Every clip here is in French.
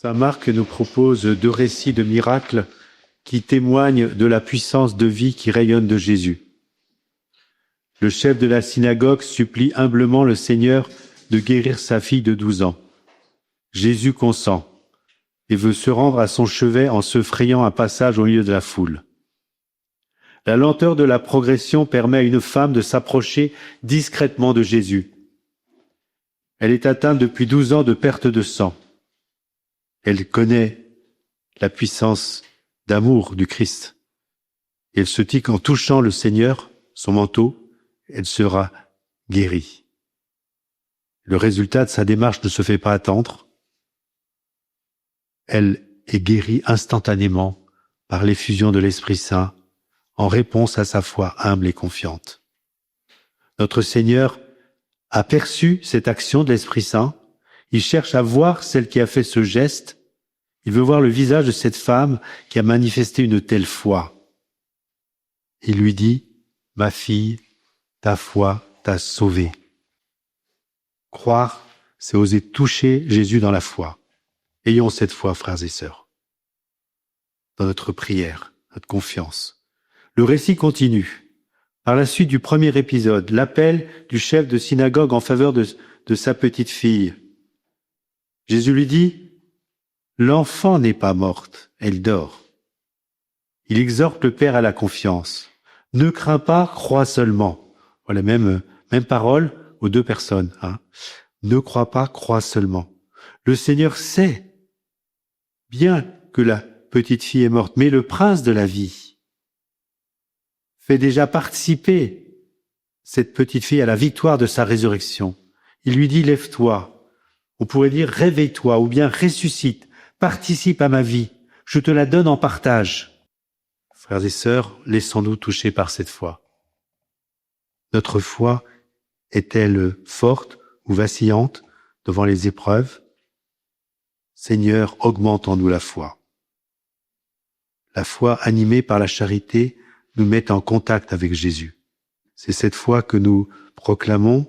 Saint Marc nous propose 2 récits de miracles qui témoignent de la puissance de vie qui rayonne de Jésus. Le chef de la synagogue supplie humblement le Seigneur de guérir sa fille de 12 ans. Jésus consent et veut se rendre à son chevet en se frayant un passage au milieu de la foule. La lenteur de la progression permet à une femme de s'approcher discrètement de Jésus. Elle est atteinte depuis 12 ans de perte de sang. Elle connaît la puissance d'amour du Christ. Et elle se dit qu'en touchant le Seigneur, son manteau, elle sera guérie. Le résultat de sa démarche ne se fait pas attendre. Elle est guérie instantanément par l'effusion de l'Esprit Saint en réponse à sa foi humble et confiante. Notre Seigneur a perçu cette action de l'Esprit Saint. Il cherche à voir celle qui a fait ce geste. Il veut voir le visage de cette femme qui a manifesté une telle foi. Il lui dit, « Ma fille, ta foi t'a sauvée. » Croire, c'est oser toucher Jésus dans la foi. Ayons cette foi, frères et sœurs, dans notre prière, notre confiance. Le récit continue. Par la suite du premier épisode, l'appel du chef de synagogue en faveur de sa petite fille. Jésus lui dit, « L'enfant n'est pas morte, elle dort. » Il exhorte le Père à la confiance. « Ne crains pas, crois seulement. » Voilà, même parole aux 2 personnes. Ne crois pas, crois seulement. Le Seigneur sait bien que la petite fille est morte, mais le prince de la vie fait déjà participer cette petite fille à la victoire de sa résurrection. Il lui dit, lève-toi. On pourrait dire, réveille-toi, ou bien ressuscite, participe à ma vie, je te la donne en partage. Frères et sœurs, laissons-nous toucher par cette foi. Notre foi est-elle forte ou vacillante devant les épreuves? Seigneur, augmente en nous la foi. La foi animée par la charité nous met en contact avec Jésus. C'est cette foi que nous proclamons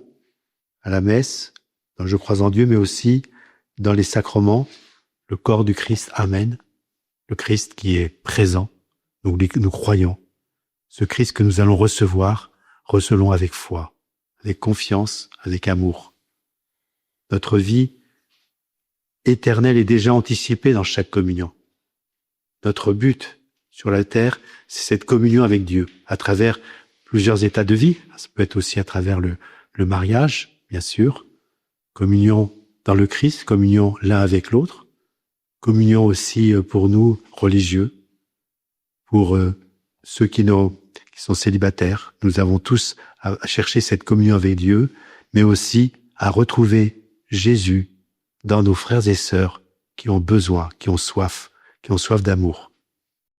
à la messe, dans Je crois en Dieu, mais aussi dans les sacrements, le corps du Christ, Amen, le Christ qui est présent, nous croyons. Ce Christ que nous allons recevoir, recevons avec foi, avec confiance, avec amour. Notre vie éternelle est déjà anticipée dans chaque communion. Notre but sur la terre, c'est cette communion avec Dieu, à travers plusieurs états de vie. Ça peut être aussi à travers le mariage, bien sûr. Communion dans le Christ, communion l'un avec l'autre. Communion aussi pour nous, religieux. Pour ceux qui sont célibataires. Nous avons tous à chercher cette communion avec Dieu, mais aussi à retrouver Jésus dans nos frères et sœurs qui ont besoin, qui ont soif d'amour.